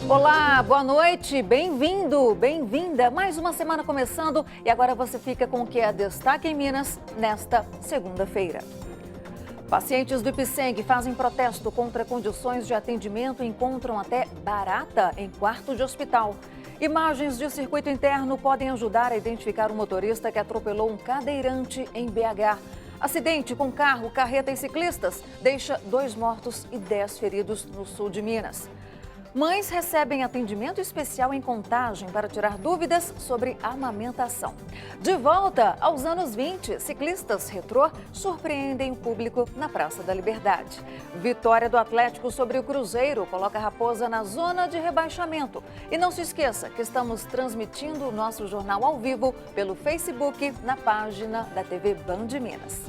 Olá, boa noite, bem-vindo, bem-vinda. Mais uma semana começando e agora você fica com o que é destaque em Minas nesta segunda-feira. Pacientes do Ipseng fazem protesto contra condições de atendimento e encontram até barata em quarto de hospital. Imagens de circuito interno podem ajudar a identificar o motorista que atropelou um cadeirante em BH. Acidente com carro, carreta e ciclistas deixa 2 mortos e 10 feridos no sul de Minas. Mães recebem atendimento especial em Contagem para tirar dúvidas sobre amamentação. De volta aos anos 20, ciclistas retrô surpreendem o público na Praça da Liberdade. Vitória do Atlético sobre o Cruzeiro coloca a Raposa na zona de rebaixamento. E não se esqueça que estamos transmitindo o nosso jornal ao vivo pelo Facebook na página da TV Band Minas.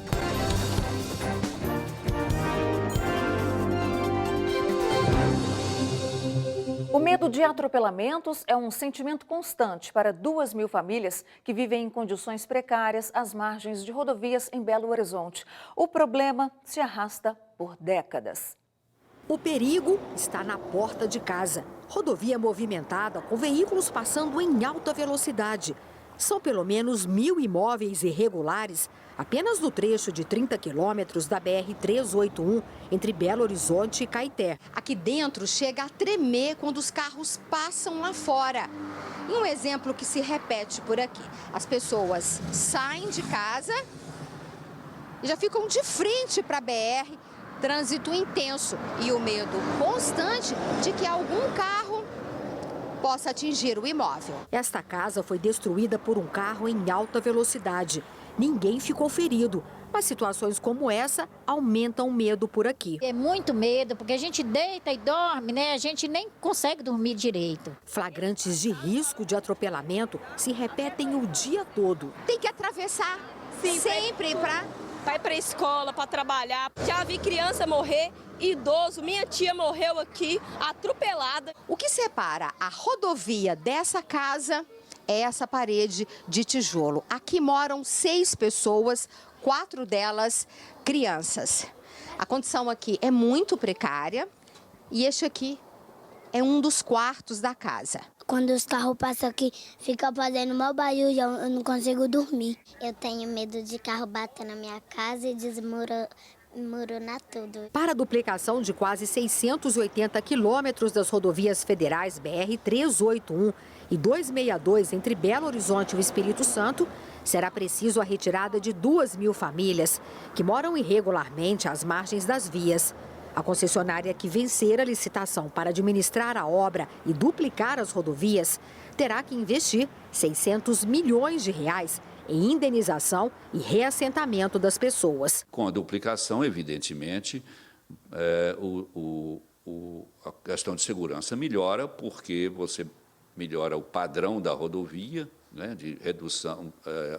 O medo de atropelamentos é um sentimento constante para 2.000 famílias que vivem em condições precárias às margens de rodovias em Belo Horizonte. O problema se arrasta por décadas. O perigo está na porta de casa. Rodovia movimentada com veículos passando em alta velocidade. São pelo menos 1.000 imóveis irregulares apenas no trecho de 30 quilômetros da BR-381 entre Belo Horizonte e Caeté. Aqui dentro chega a tremer quando os carros passam lá fora. E um exemplo que se repete por aqui. As pessoas saem de casa e já ficam de frente para a BR, trânsito intenso e o medo constante de que algum carro possa atingir o imóvel. Esta casa foi destruída por um carro em alta velocidade. Ninguém ficou ferido, mas situações como essa aumentam o medo por aqui. É muito medo, porque a gente deita e dorme, né? A gente nem consegue dormir direito. Flagrantes de risco de atropelamento se repetem o dia todo. Tem que atravessar sempre para ir para a escola, para trabalhar. Já vi criança morrer, idoso, minha tia morreu aqui, atropelada. O que separa a rodovia dessa casa é essa parede de tijolo. Aqui moram 6 pessoas, 4 delas crianças. A condição aqui é muito precária e este aqui é um dos quartos da casa. Quando os carros passam aqui, fica fazendo mau barulho, eu não consigo dormir. Eu tenho medo de carro bater na minha casa e desmoronar tudo. Para a duplicação de quase 680 quilômetros das rodovias federais BR-381 e 262 entre Belo Horizonte e o Espírito Santo, será preciso a retirada de 2.000 famílias que moram irregularmente às margens das vias. A concessionária que vencer a licitação para administrar a obra e duplicar as rodovias terá que investir 600 milhões de reais em indenização e reassentamento das pessoas. Com a duplicação, evidentemente, a questão de segurança melhora, porque você melhora o padrão da rodovia, né, de redução,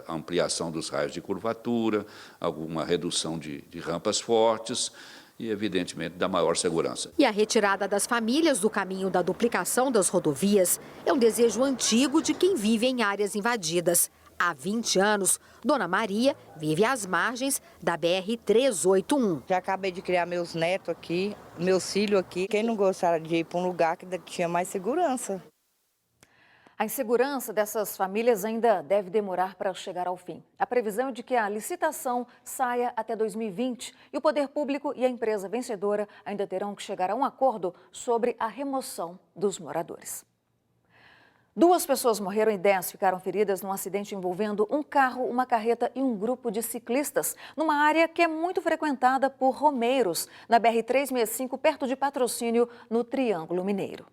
ampliação dos raios de curvatura, alguma redução de rampas fortes e, evidentemente, da maior segurança. E a retirada das famílias do caminho da duplicação das rodovias é um desejo antigo de quem vive em áreas invadidas. Há 20 anos, Dona Maria vive às margens da BR-381. Já acabei de criar meus netos aqui, meus filhos aqui. Quem não gostara de ir para um lugar que tinha mais segurança? A insegurança dessas famílias ainda deve demorar para chegar ao fim. A previsão é de que a licitação saia até 2020 e o poder público e a empresa vencedora ainda terão que chegar a um acordo sobre a remoção dos moradores. 2 pessoas morreram e 10 ficaram feridas num acidente envolvendo um carro, uma carreta e um grupo de ciclistas, numa área que é muito frequentada por romeiros, na BR-365, perto de Patrocínio, no Triângulo Mineiro.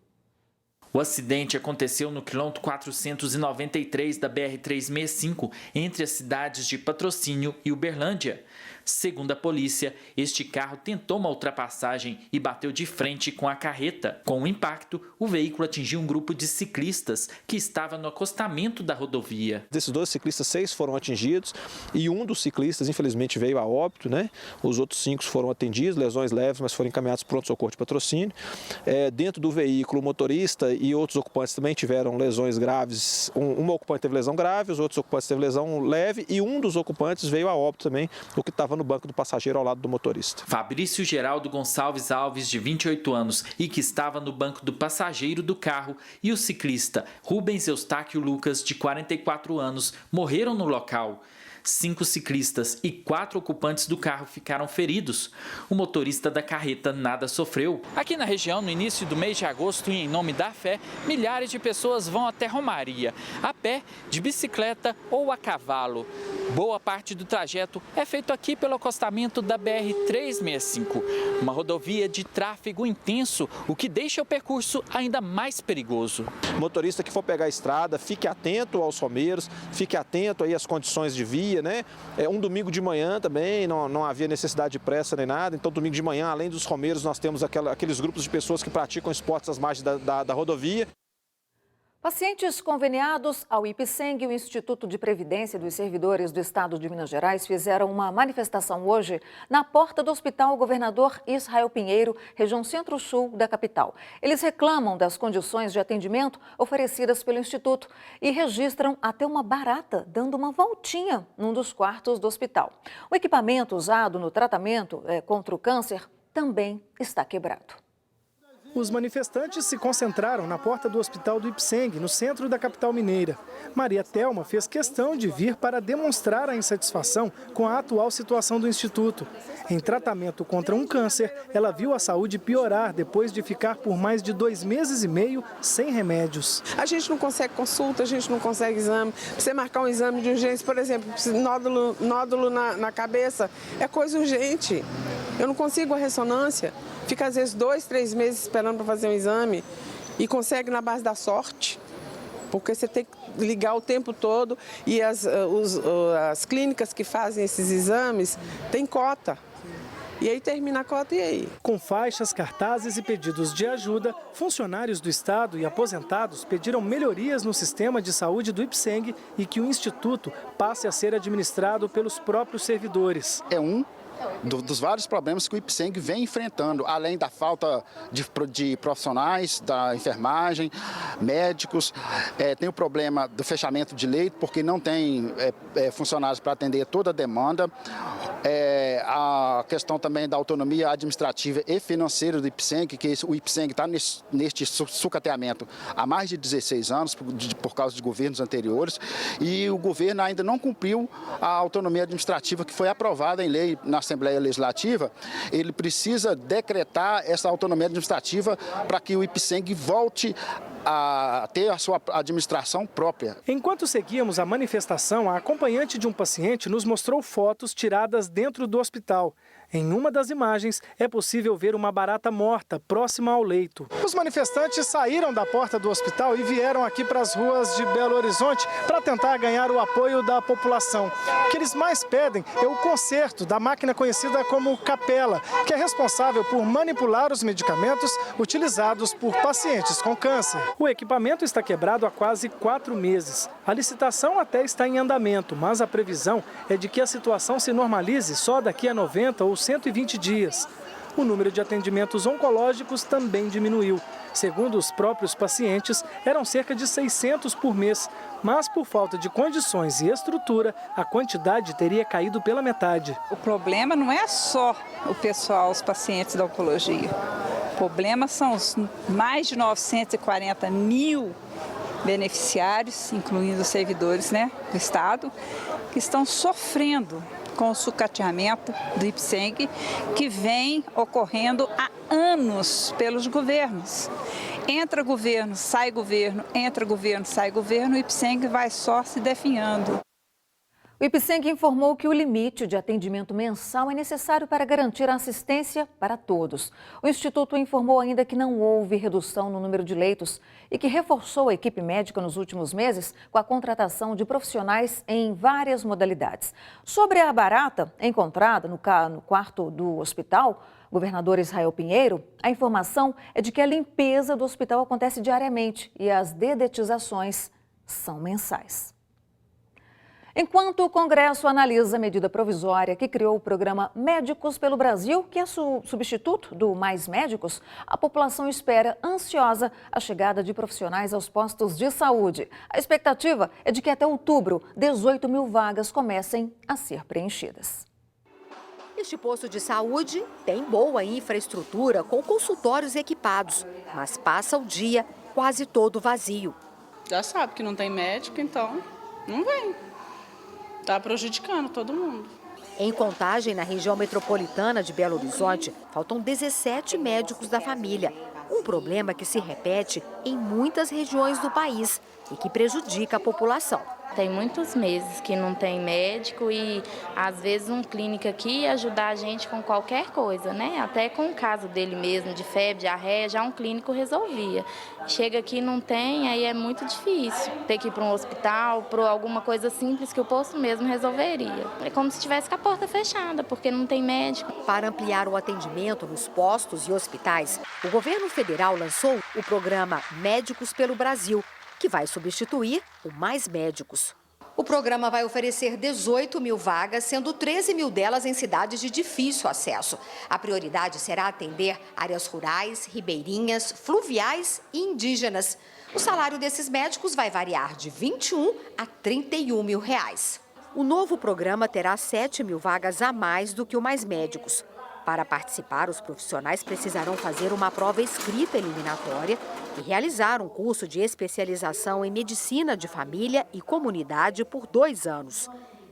O acidente aconteceu no quilômetro 493 da BR-365, entre as cidades de Patrocínio e Uberlândia. Segundo a polícia, este carro tentou uma ultrapassagem e bateu de frente com a carreta. Com o impacto, o veículo atingiu um grupo de ciclistas que estava no acostamento da rodovia. Desses 12 ciclistas, 6 foram atingidos e um dos ciclistas, infelizmente, veio a óbito, né? Os outros 5 foram atendidos, lesões leves, mas foram encaminhados para o pronto-socorro de Patrocínio. Dentro do veículo, o motorista e outros ocupantes também tiveram lesões graves. Um ocupante teve lesão grave, os outros ocupantes teve lesão leve e um dos ocupantes veio a óbito também, o que estava estava no banco do passageiro ao lado do motorista. Fabrício Geraldo Gonçalves Alves, de 28 anos, e que estava no banco do passageiro do carro, e o ciclista Rubens Eustáquio Lucas, de 44 anos, morreram no local. 5 ciclistas e 4 ocupantes do carro ficaram feridos. O motorista da carreta nada sofreu. Aqui na região, no início do mês de agosto, e em nome da fé, milhares de pessoas vão até Romaria, a pé, de bicicleta ou a cavalo. Boa parte do trajeto é feito aqui pelo acostamento da BR-365, uma rodovia de tráfego intenso, o que deixa o percurso ainda mais perigoso. Motorista que for pegar a estrada, fique atento aos romeiros, fique atento aí às condições de via, né? Um domingo de manhã também, não havia necessidade de pressa nem nada, então domingo de manhã, além dos romeiros, nós temos aqueles grupos de pessoas que praticam esportes às margens da rodovia. Pacientes conveniados ao IPSENG e o Instituto de Previdência dos Servidores do Estado de Minas Gerais fizeram uma manifestação hoje na porta do Hospital Governador Israel Pinheiro, região centro-sul da capital. Eles reclamam das condições de atendimento oferecidas pelo Instituto e registram até uma barata dando uma voltinha num dos quartos do hospital. O equipamento usado no tratamento contra o câncer também está quebrado. Os manifestantes se concentraram na porta do hospital do IPSENG, no centro da capital mineira. Maria Thelma fez questão de vir para demonstrar a insatisfação com a atual situação do Instituto. Em tratamento contra um câncer, ela viu a saúde piorar depois de ficar por mais de 2 meses e meio sem remédios. A gente não consegue consulta, a gente não consegue exame. Você marcar um exame de urgência, por exemplo, nódulo na cabeça, é coisa urgente. Eu não consigo a ressonância. Fica às vezes 2, 3 meses esperando para fazer um exame e consegue na base da sorte, porque você tem que ligar o tempo todo e as clínicas que fazem esses exames têm cota. E aí termina a cota e aí? Com faixas, cartazes e pedidos de ajuda, funcionários do Estado e aposentados pediram melhorias no sistema de saúde do IPSENG e que o Instituto passe a ser administrado pelos próprios servidores. Dos vários problemas que o IPSENG vem enfrentando, além da falta de profissionais, da enfermagem, médicos, tem o problema do fechamento de leito, porque não tem funcionários para atender toda a demanda, a questão também da autonomia administrativa e financeira do IPSENG, que o IPSENG está neste sucateamento há mais de 16 anos, por causa de governos anteriores, e o governo ainda não cumpriu a autonomia administrativa que foi aprovada em lei na Assembleia Legislativa. Ele precisa decretar essa autonomia administrativa para que o IPSENG volte a ter a sua administração própria. Enquanto seguíamos a manifestação, a acompanhante de um paciente nos mostrou fotos tiradas dentro do hospital. Em uma das imagens, é possível ver uma barata morta próxima ao leito. Os manifestantes saíram da porta do hospital e vieram aqui para as ruas de Belo Horizonte para tentar ganhar o apoio da população. O que eles mais pedem é o conserto da máquina conhecida como capela, que é responsável por manipular os medicamentos utilizados por pacientes com câncer. O equipamento está quebrado há quase 4 meses. A licitação até está em andamento, mas a previsão é de que a situação se normalize só daqui a 90 ou 120 dias. O número de atendimentos oncológicos também diminuiu. Segundo os próprios pacientes, eram cerca de 600 por mês, mas por falta de condições e estrutura, a quantidade teria caído pela metade. O problema não é só o pessoal, os pacientes da oncologia. O problema são os mais de 940 mil beneficiários, incluindo os servidores, do Estado, que estão sofrendo com o sucateamento do IPSENG, que vem ocorrendo há anos pelos governos. Entra governo, sai governo, entra governo, sai governo, o IPSENG vai só se definhando. O IPSENG informou que o limite de atendimento mensal é necessário para garantir a assistência para todos. O Instituto informou ainda que não houve redução no número de leitos e que reforçou a equipe médica nos últimos meses com a contratação de profissionais em várias modalidades. Sobre a barata encontrada no quarto do hospital, governador Israel Pinheiro, a informação é de que a limpeza do hospital acontece diariamente e as dedetizações são mensais. Enquanto o Congresso analisa a medida provisória que criou o programa Médicos pelo Brasil, que é substituto do Mais Médicos, a população espera ansiosa a chegada de profissionais aos postos de saúde. A expectativa é de que até outubro, 18 mil vagas comecem a ser preenchidas. Este posto de saúde tem boa infraestrutura com consultórios equipados, mas passa o dia quase todo vazio. Já sabe que não tem médico, então não vem. Está prejudicando todo mundo. Em Contagem, na região metropolitana de Belo Horizonte, faltam 17 médicos da família. Um problema que se repete em muitas regiões do país e que prejudica a população. Tem muitos meses que não tem médico e, às vezes, um clínico aqui ajuda a gente com qualquer coisa, né? Até com o caso dele mesmo, de febre, diarreia, já um clínico resolvia. Chega aqui e não tem, aí é muito difícil. Ter que ir para um hospital, para alguma coisa simples que o posto mesmo resolveria. É como se estivesse com a porta fechada, porque não tem médico. Para ampliar o atendimento nos postos e hospitais, o governo federal lançou o programa Médicos pelo Brasil, que vai substituir o Mais Médicos. O programa vai oferecer 18 mil vagas, sendo 13 mil delas em cidades de difícil acesso. A prioridade será atender áreas rurais, ribeirinhas, fluviais e indígenas. O salário desses médicos vai variar de 21 a 31 mil reais. O novo programa terá 7 mil vagas a mais do que o Mais Médicos. Para participar, os profissionais precisarão fazer uma prova escrita eliminatória e realizar um curso de especialização em medicina de família e comunidade por 2 anos.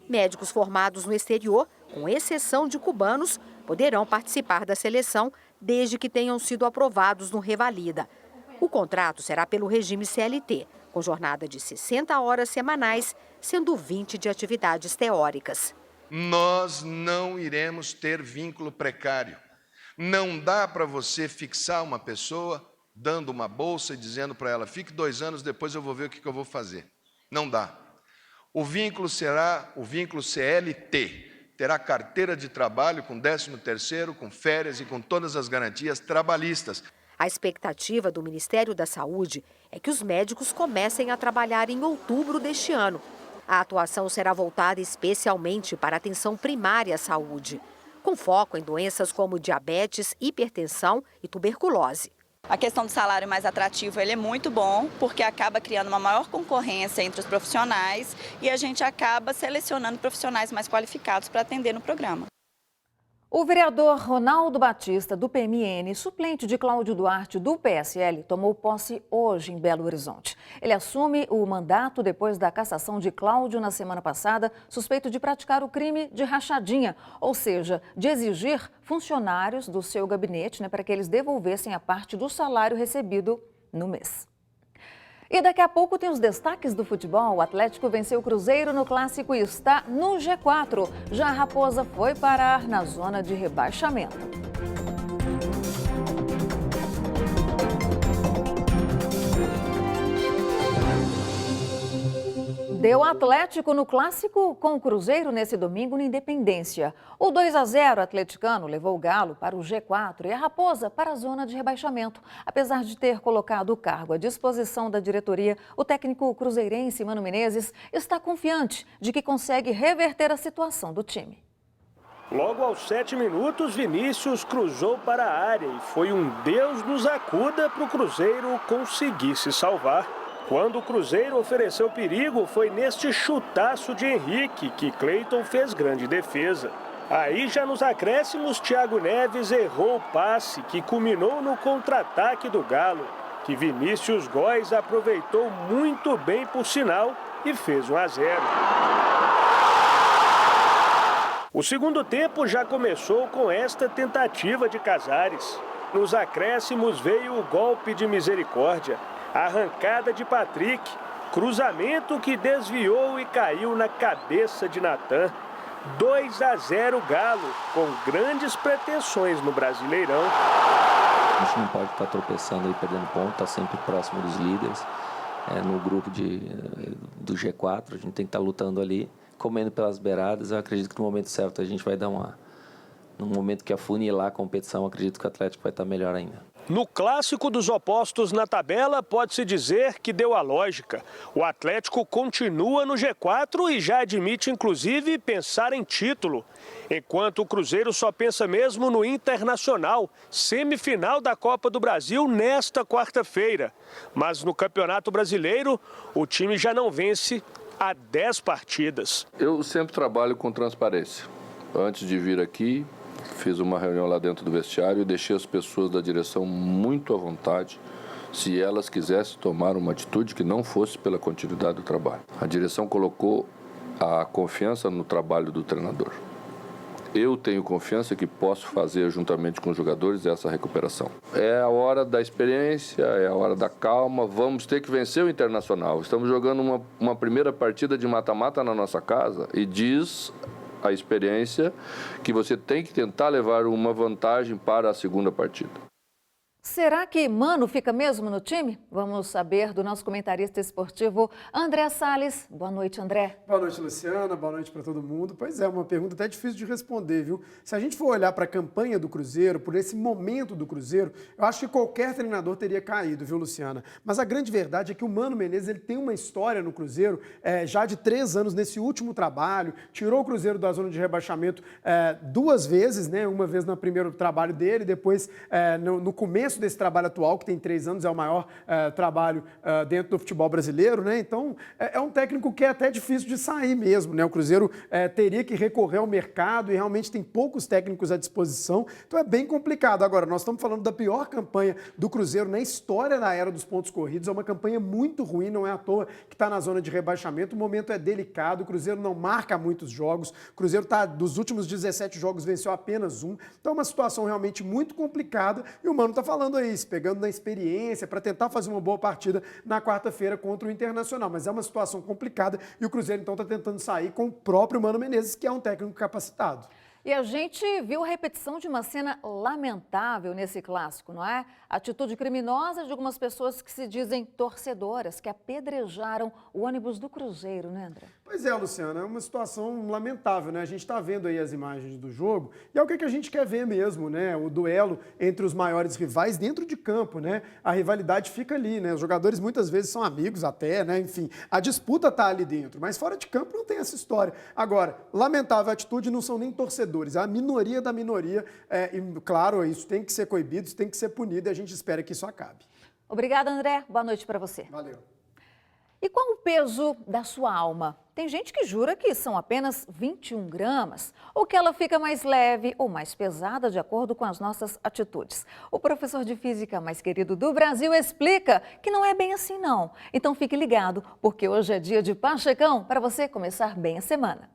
Médicos formados no exterior, com exceção de cubanos, poderão participar da seleção desde que tenham sido aprovados no Revalida. O contrato será pelo regime CLT, com jornada de 60 horas semanais, sendo 20 de atividades teóricas. Nós não iremos ter vínculo precário. Não dá para você fixar uma pessoa dando uma bolsa e dizendo para ela, fique 2 anos, depois eu vou ver o que eu vou fazer. Não dá. O vínculo será o vínculo CLT. Terá carteira de trabalho com 13º, com férias e com todas as garantias trabalhistas. A expectativa do Ministério da Saúde é que os médicos comecem a trabalhar em outubro deste ano. A atuação será voltada especialmente para a atenção primária à saúde, com foco em doenças como diabetes, hipertensão e tuberculose. A questão do salário mais atrativo ele é muito bom, porque acaba criando uma maior concorrência entre os profissionais e a gente acaba selecionando profissionais mais qualificados para atender no programa. O vereador Ronaldo Batista, do PMN, suplente de Cláudio Duarte, do PSL, tomou posse hoje em Belo Horizonte. Ele assume o mandato depois da cassação de Cláudio na semana passada, suspeito de praticar o crime de rachadinha, ou seja, de exigir funcionários do seu gabinete para que eles devolvessem a parte do salário recebido no mês. E daqui a pouco tem os destaques do futebol. O Atlético venceu o Cruzeiro no Clássico e está no G4. Já a Raposa foi parar na zona de rebaixamento. Deu Atlético no Clássico com o Cruzeiro nesse domingo na Independência. O 2-0 atleticano levou o Galo para o G4 e a Raposa para a zona de rebaixamento. Apesar de ter colocado o cargo à disposição da diretoria, o técnico cruzeirense Mano Menezes está confiante de que consegue reverter a situação do time. Logo aos 7 minutos, Vinícius cruzou para a área e foi um Deus nos acuda para o Cruzeiro conseguir se salvar. Quando o Cruzeiro ofereceu perigo, foi neste chutaço de Henrique que Cleiton fez grande defesa. Aí já nos acréscimos, Thiago Neves errou o passe que culminou no contra-ataque do Galo, que Vinícius Góes aproveitou muito bem por sinal e fez 1-0. O segundo tempo já começou com esta tentativa de Casares. Nos acréscimos veio o golpe de misericórdia. Arrancada de Patrick, cruzamento que desviou e caiu na cabeça de Natan. 2-0 Galo, com grandes pretensões no Brasileirão. A gente não pode estar tropeçando e perdendo ponto, está sempre próximo dos líderes. No grupo do G4, a gente tem que estar lutando ali, comendo pelas beiradas. Eu acredito que no momento certo a gente vai dar no momento que afunilar a competição, acredito que o Atlético vai estar melhor ainda. No clássico dos opostos na tabela, pode-se dizer que deu a lógica. O Atlético continua no G4 e já admite, inclusive, pensar em título. Enquanto o Cruzeiro só pensa mesmo no Internacional, semifinal da Copa do Brasil nesta quarta-feira. Mas no Campeonato Brasileiro, o time já não vence há 10 partidas. Eu sempre trabalho com transparência. Antes de vir aqui, Fiz uma reunião lá dentro do vestiário e deixei as pessoas da direção muito à vontade se elas quisessem tomar uma atitude que não fosse pela continuidade do trabalho. A direção colocou a confiança no trabalho do treinador. Eu tenho confiança que posso fazer, juntamente com os jogadores, essa recuperação. É a hora da experiência, é a hora da calma. Vamos ter que vencer o Internacional. Estamos jogando uma primeira partida de mata-mata na nossa casa e diz a experiência que você tem que tentar levar uma vantagem para a segunda partida. Será que Mano fica mesmo no time? Vamos saber do nosso comentarista esportivo, André Salles. Boa noite, André. Boa noite, Luciana. Boa noite para todo mundo. Pois é, uma pergunta até difícil de responder, viu? Se a gente for olhar para a campanha do Cruzeiro, por esse momento do Cruzeiro, eu acho que qualquer treinador teria caído, viu, Luciana? Mas a grande verdade é que o Mano Menezes ele tem uma história no Cruzeiro já de 3 anos nesse último trabalho, tirou o Cruzeiro da zona de rebaixamento 2 vezes, né? Uma vez no primeiro trabalho dele, depois no começo desse trabalho atual, que tem 3 anos, é o maior trabalho dentro do futebol brasileiro, né? Então, é um técnico que é até difícil de sair mesmo, né? O Cruzeiro teria que recorrer ao mercado e realmente tem poucos técnicos à disposição, então é bem complicado. Agora, nós estamos falando da pior campanha do Cruzeiro na história da era dos pontos corridos, é uma campanha muito ruim, não é à toa que está na zona de rebaixamento, o momento é delicado, o Cruzeiro não marca muitos jogos, o Cruzeiro dos últimos 17 jogos venceu apenas 1, então é uma situação realmente muito complicada e o Mano está falando aí, se pegando na experiência para tentar fazer uma boa partida na quarta-feira contra o Internacional, mas é uma situação complicada e o Cruzeiro então está tentando sair com o próprio Mano Menezes, que é um técnico capacitado. E a gente viu a repetição de uma cena lamentável nesse clássico, não é? Atitude criminosa de algumas pessoas que se dizem torcedoras, que apedrejaram o ônibus do Cruzeiro, né, André? Pois é, Luciana, é uma situação lamentável, né? A gente está vendo aí as imagens do jogo e é o que a gente quer ver mesmo, né? O duelo entre os maiores rivais dentro de campo, né? A rivalidade fica ali, né? Os jogadores muitas vezes são amigos até, né? Enfim, a disputa está ali dentro, mas fora de campo não tem essa história. Agora, lamentável a atitude, não são nem torcedores, é a minoria da minoria e, claro, isso tem que ser coibido, isso tem que ser punido e a gente espera que isso acabe. Obrigada, André. Boa noite para você. Valeu. E qual o peso da sua alma? Tem gente que jura que são apenas 21 gramas, ou que ela fica mais leve ou mais pesada de acordo com as nossas atitudes. O professor de física mais querido do Brasil explica que não é bem assim não. Então fique ligado, porque hoje é dia de Pachecão para você começar bem a semana.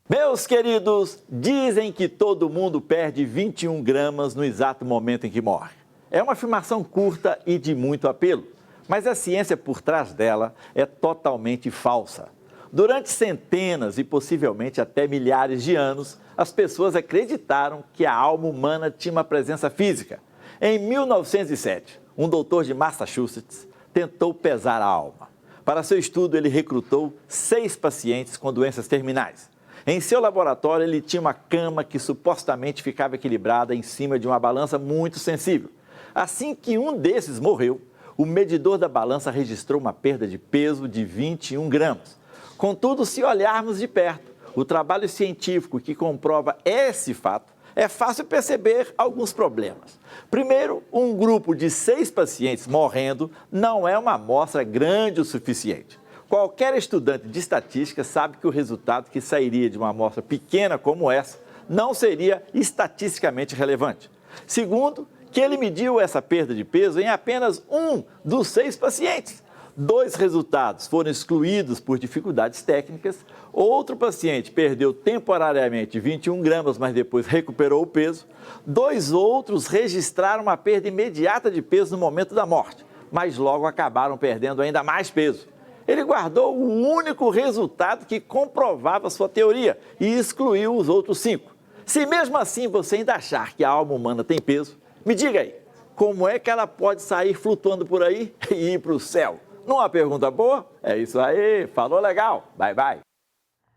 Meus queridos, dizem que todo mundo perde 21 gramas no exato momento em que morre. É uma afirmação curta e de muito apelo, mas a ciência por trás dela é totalmente falsa. Durante centenas e possivelmente até milhares de anos, as pessoas acreditaram que a alma humana tinha uma presença física. Em 1907, um doutor de Massachusetts tentou pesar a alma. Para seu estudo, ele recrutou 6 pacientes com doenças terminais. Em seu laboratório, ele tinha uma cama que supostamente ficava equilibrada em cima de uma balança muito sensível. Assim que um desses morreu, o medidor da balança registrou uma perda de peso de 21 gramas. Contudo, se olharmos de perto o trabalho científico que comprova esse fato, é fácil perceber alguns problemas. Primeiro, um grupo de 6 pacientes morrendo não é uma amostra grande o suficiente. Qualquer estudante de estatística sabe que o resultado que sairia de uma amostra pequena como essa não seria estatisticamente relevante. Segundo, que ele mediu essa perda de peso em apenas um dos 6 pacientes. 2 resultados foram excluídos por dificuldades técnicas. Outro paciente perdeu temporariamente 21 gramas, mas depois recuperou o peso. 2 outros registraram uma perda imediata de peso no momento da morte, mas logo acabaram perdendo ainda mais peso. Ele guardou o único resultado que comprovava sua teoria e excluiu os outros 5. Se mesmo assim você ainda achar que a alma humana tem peso, me diga aí, como é que ela pode sair flutuando por aí e ir para o céu? Numa pergunta boa? É isso aí, falou legal, bye bye.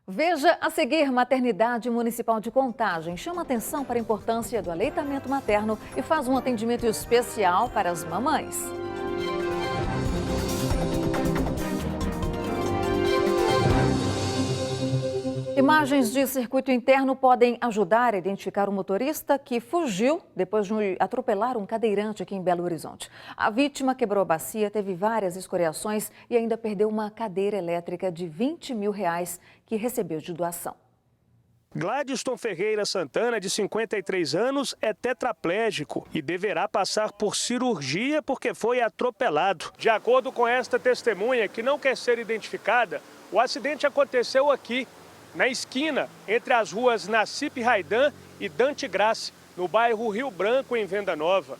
Veja a seguir, Maternidade Municipal de Contagem chama atenção para a importância do aleitamento materno e faz um atendimento especial para as mamães. Imagens de circuito interno podem ajudar a identificar o motorista que fugiu depois de atropelar um cadeirante aqui em Belo Horizonte. A vítima quebrou a bacia, teve várias escoriações e ainda perdeu uma cadeira elétrica de R$20 mil que recebeu de doação. Gladyston Ferreira Santana, de 53 anos, é tetraplégico e deverá passar por cirurgia porque foi atropelado. De acordo com esta testemunha, que não quer ser identificada, o acidente aconteceu aqui, na esquina entre as ruas Nassip Raidan e Dante Grace, no bairro Rio Branco, em Venda Nova.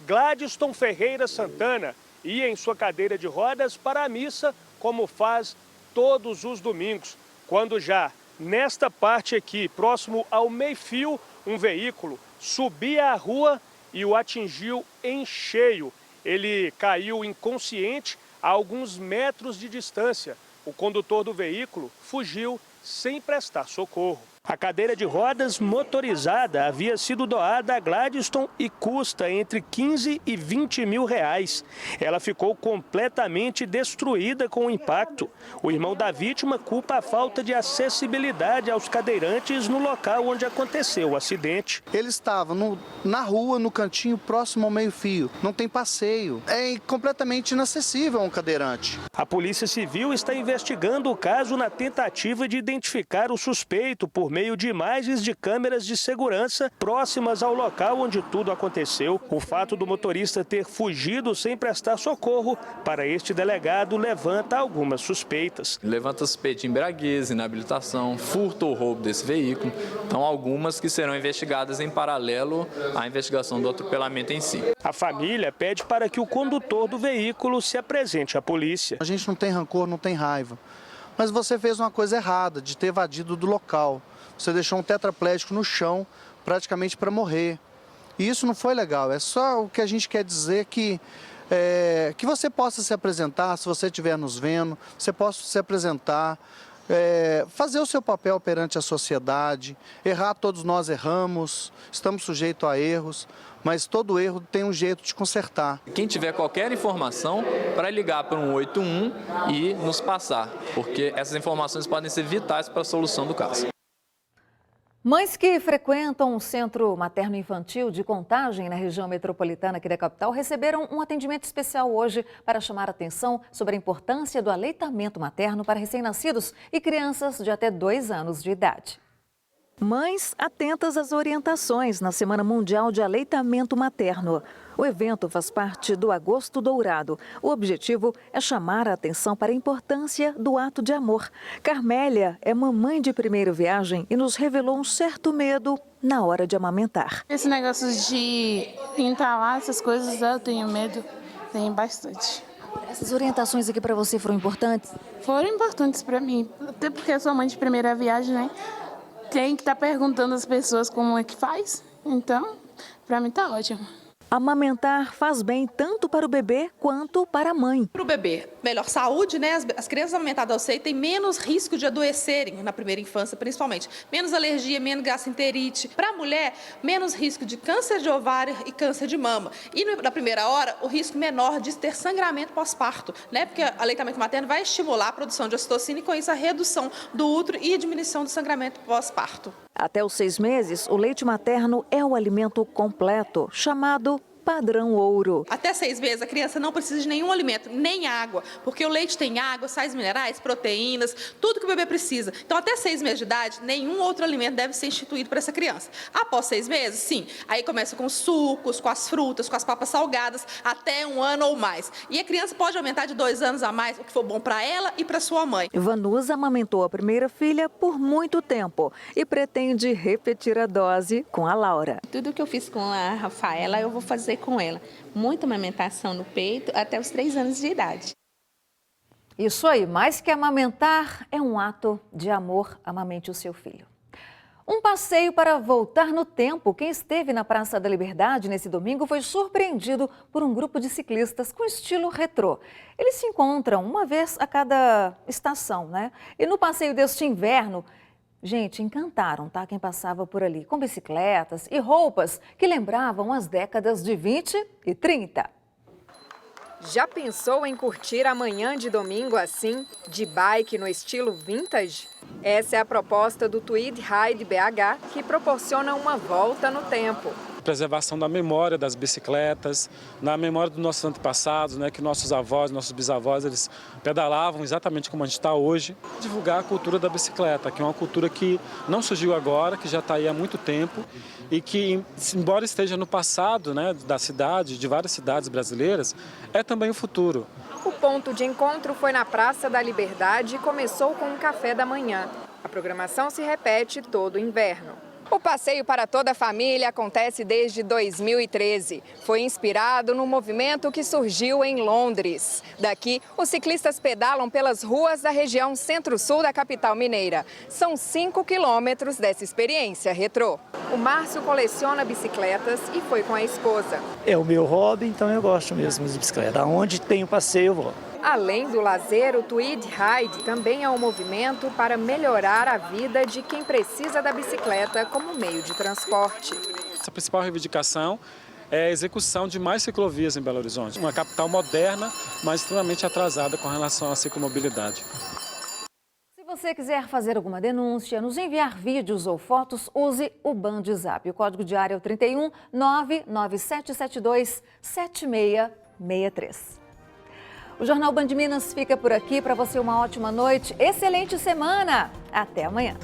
Gladyston Ferreira Santana ia em sua cadeira de rodas para a missa, como faz todos os domingos, quando já nesta parte aqui, próximo ao meio-fio, um veículo subia a rua e o atingiu em cheio. Ele caiu inconsciente a alguns metros de distância. O condutor do veículo fugiu sem prestar socorro. A cadeira de rodas motorizada havia sido doada a Gladyston e custa entre 15 e 20 mil reais. Ela ficou completamente destruída com o impacto. O irmão da vítima culpa a falta de acessibilidade aos cadeirantes no local onde aconteceu o acidente. Ele estava na rua, no cantinho próximo ao meio-fio. Não tem passeio. É completamente inacessível a um cadeirante. A Polícia Civil está investigando o caso na tentativa de identificar o suspeito por meio de imagens de câmeras de segurança próximas ao local onde tudo aconteceu. O fato do motorista ter fugido sem prestar socorro para este delegado levanta algumas suspeitas. Levanta suspeita de embriaguez, inabilitação, furto ou roubo desse veículo. Então, algumas que serão investigadas em paralelo à investigação do atropelamento em si. A família pede para que o condutor do veículo se apresente à polícia. A gente não tem rancor, não tem raiva. Mas você fez uma coisa errada de ter evadido do local. Você deixou um tetraplégico no chão praticamente para morrer. E isso não foi legal. É só o que a gente quer dizer que você possa se apresentar, se você estiver nos vendo, você possa se apresentar, fazer o seu papel perante a sociedade. Errar, todos nós erramos, estamos sujeitos a erros, mas todo erro tem um jeito de consertar. Quem tiver qualquer informação, para ligar para um 181 e nos passar, porque essas informações podem ser vitais para a solução do caso. Mães que frequentam um centro materno-infantil de Contagem, na região metropolitana aqui da capital, receberam um atendimento especial hoje para chamar a atenção sobre a importância do aleitamento materno para recém-nascidos e crianças de até 2 anos de idade. Mães atentas às orientações na Semana Mundial de Aleitamento Materno. O evento faz parte do Agosto Dourado. O objetivo é chamar a atenção para a importância do ato de amor. Carmélia é mamãe de primeira viagem e nos revelou um certo medo na hora de amamentar. Esse negócio de entalar essas coisas, eu tenho medo, tenho bastante. Essas orientações aqui para você foram importantes? Foram importantes para mim, até porque eu sou mãe de primeira viagem, né? Tem que estar perguntando às pessoas como é que faz, então, para mim tá ótimo. Amamentar faz bem tanto para o bebê quanto para a mãe. Para o bebê, melhor saúde, né? As crianças amamentadas ao seio têm menos risco de adoecerem na primeira infância, principalmente. Menos alergia, menos gastroenterite. Para a mulher, menos risco de câncer de ovário e câncer de mama. E na primeira hora, o risco menor de ter sangramento pós-parto, né? Porque o aleitamento materno vai estimular a produção de ocitocina e, com isso, a redução do útero e a diminuição do sangramento pós-parto. Até os 6 meses, o leite materno é o alimento completo, chamado padrão ouro. Até 6 meses, a criança não precisa de nenhum alimento, nem água, porque o leite tem água, sais minerais, proteínas, tudo que o bebê precisa. Então, até 6 meses de idade, nenhum outro alimento deve ser instituído para essa criança. Após 6 meses, sim, aí começa com os sucos, com as frutas, com as papas salgadas, até 1 ano ou mais. E a criança pode aumentar de 2 anos a mais, o que for bom para ela e para sua mãe. Vanusa amamentou a primeira filha por muito tempo e pretende repetir a dose com a Laura. Tudo que eu fiz com a Rafaela, eu vou fazer com ela. Muita amamentação no peito até os 3 anos de idade. Isso aí, mais que amamentar, é um ato de amor. Amamente o seu filho. Um passeio para voltar no tempo. Quem esteve na Praça da Liberdade nesse domingo foi surpreendido por um grupo de ciclistas com estilo retrô. Eles se encontram uma vez a cada estação, né? E no passeio deste inverno, gente, encantaram, tá? Quem passava por ali com bicicletas e roupas que lembravam as décadas de 20 e 30. Já pensou em curtir a manhã de domingo assim, de bike no estilo vintage? Essa é a proposta do Tweed Ride BH, que proporciona uma volta no tempo. preservação da memória das bicicletas, na memória dos nossos antepassados, né, que nossos avós, nossos bisavós, eles pedalavam exatamente como a gente está hoje. Divulgar a cultura da bicicleta, que é uma cultura que não surgiu agora, que já está aí há muito tempo e que, embora esteja no passado, né, da cidade, de várias cidades brasileiras, é também o futuro. O ponto de encontro foi na Praça da Liberdade e começou com um café da manhã. A programação se repete todo o inverno. O passeio para toda a família acontece desde 2013. Foi inspirado no movimento que surgiu em Londres. Daqui, os ciclistas pedalam pelas ruas da região centro-sul da capital mineira. São 5 quilômetros dessa experiência retrô. O Márcio coleciona bicicletas e foi com a esposa. É o meu hobby, então eu gosto mesmo de bicicleta. Aonde tem o passeio, eu vou. Além do lazer, o Tweed Ride também é um movimento para melhorar a vida de quem precisa da bicicleta como meio de transporte. A principal reivindicação é a execução de mais ciclovias em Belo Horizonte. Uma capital moderna, mas extremamente atrasada com relação à ciclomobilidade. Se você quiser fazer alguma denúncia, nos enviar vídeos ou fotos, use o Bandzap. O código de área é o 31 99772 7663. O Jornal Band Minas fica por aqui. Para você, uma ótima noite, excelente semana. Até amanhã.